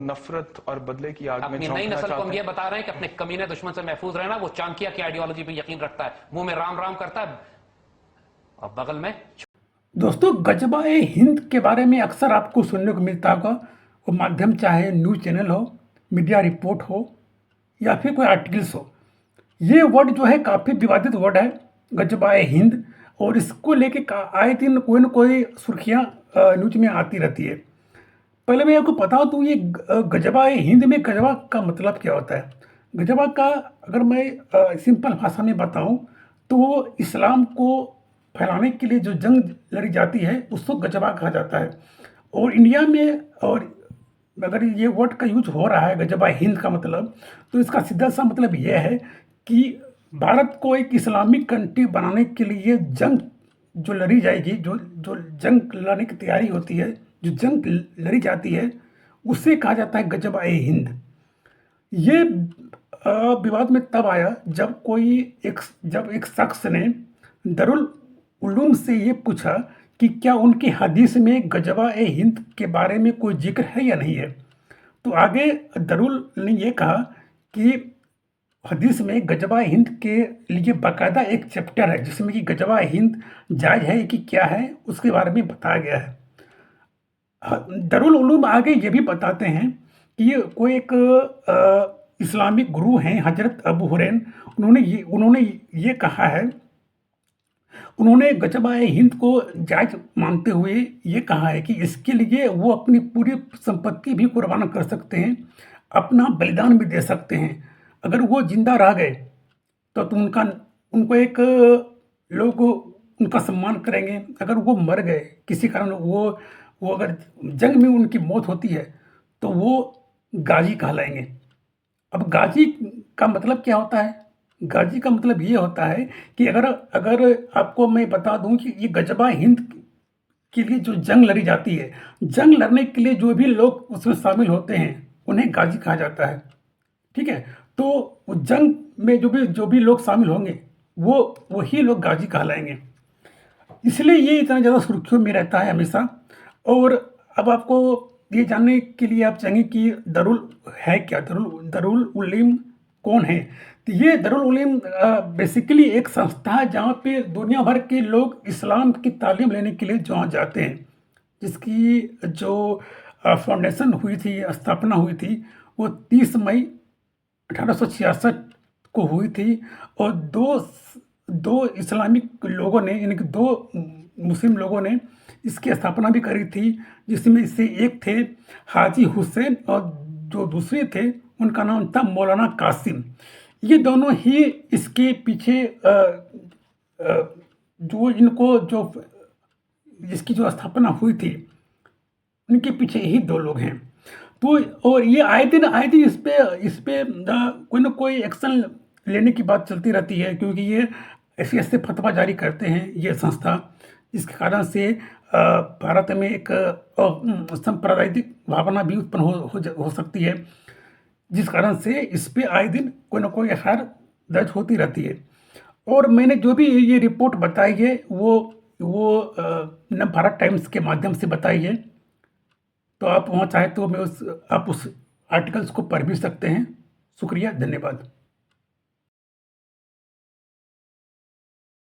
नफरत और बदले की आग में अपनी नई झोंकना नस्ल को हम चाहते ये हैं। बता रहे हैं कि अपने कमीने दुश्मन से महफूज रहना। वो चाणक्य की आइडियोलॉजी पे यकीन रखता है, मुंह में राम राम करता है और बगल में। दोस्तों, गजबा-ए हिंद के बारे में अक्सर आपको सुनने को मिलता होगा। वो माध्यम चाहे न्यूज़ चैनल हो, मीडिया रिपोर्ट हो या फिर कोई आर्टिकल्स हो, ये वर्ड जो है काफ़ी विवादित वर्ड है, गजबा-ए-हिंद। और इसको लेके आए दिन कोई ना कोई सुर्खियाँ न्यूज़ में आती रहती है। पहले मैं आपको बता दूँ, ये गजबा-ए-हिंद में गजबा का मतलब क्या होता है। गजबा का अगर मैं सिंपल भाषा में बताऊँ तो वो इस्लाम को फैलाने के लिए जो जंग लड़ी जाती है उसको गजबा कहा जाता है। और इंडिया में और अगर ये वर्ड का यूज हो रहा है गजबा हिंद का मतलब, तो इसका सीधा सा मतलब यह है कि भारत को एक इस्लामिक कंट्री बनाने के लिए जंग जो लड़ी जाएगी, जो जो जंग लड़ने की तैयारी होती है, जो जंग लड़ी जाती है, उसे कहा जाता है गजबा ए हिंद। ये विवाद में तब आया जब एक शख्स ने दारुल उलूम से ये पूछा कि क्या उनकी हदीस में गजबा ए हिंद के बारे में कोई जिक्र है या नहीं है। तो आगे दारुल ने ये कहा कि हदीस में गजबा हिंद के लिए बाकायदा एक चैप्टर है जिसमें कि गजबा हिंद जायज़ है कि क्या है उसके बारे में बताया गया है। दारुल उलूम आगे ये भी बताते हैं कि ये कोई एक इस्लामिक गुरु हैं हजरत अबू हुरैन, उन्होंने ये कहा है, उन्होंने गजबा हिंद को जायज़ मानते हुए ये कहा है कि इसके लिए वो अपनी पूरी संपत्ति भी कुर्बान कर सकते हैं, अपना बलिदान भी दे सकते हैं। अगर वो जिंदा रह गए तो उनको एक लोग उनका सम्मान करेंगे। अगर वो मर गए किसी कारण, वो अगर जंग में उनकी मौत होती है तो वो गाजी कहलाएंगे। अब गाजी का मतलब क्या होता है? गाजी का मतलब ये होता है कि अगर अगर आपको मैं बता दूं कि ये गजबा हिंद के लिए जो जंग लड़ी जाती है, जंग लड़ने के लिए जो भी लोग उसमें शामिल होते हैं उन्हें गाजी कहा जाता है। ठीक है, तो वो जंग में जो भी लोग शामिल होंगे वो वही लोग गाजी कहलाएंगे। इसलिए ये इतना ज़्यादा सुर्खियों में रहता है हमेशा। और अब आपको ये जानने के लिए आप चाहेंगे कि दारुल है क्या, दारुल उलूम कौन है। तो ये दारुल उलूम बेसिकली एक संस्था है जहाँ पे दुनिया भर के लोग इस्लाम की तालीम लेने के लिए जहाँ जाते हैं, जिसकी जो फाउंडेशन हुई थी, स्थापना हुई थी, वो 30 मई 1866 को हुई थी। और दो इस्लामिक लोगों ने, यानी कि दो मुस्लिम लोगों ने इसकी स्थापना भी करी थी, जिसमें से एक थे हाजी हुसैन और जो दूसरे थे उनका नाम था मौलाना कासिम। ये दोनों ही इसके पीछे जिसकी जो स्थापना हुई थी उनके पीछे ही दो लोग हैं। तो और ये आए दिन इस पे कोई ना कोई एक्शन लेने की बात चलती रहती है, क्योंकि ये ऐसे फतवा जारी करते हैं ये संस्था, जिसके कारण से भारत में एक सांप्रदायिक भावना भी उत्पन्न हो सकती है, जिस कारण से इस पे आए दिन कोई ना कोई एफआईआर दर्ज होती रहती है। और मैंने जो भी ये रिपोर्ट बताई है वो नवभारत टाइम्स के माध्यम से बताई है। तो आप वहाँ चाहे तो आप उस आर्टिकल्स को पढ़ भी सकते हैं। शुक्रिया, धन्यवाद।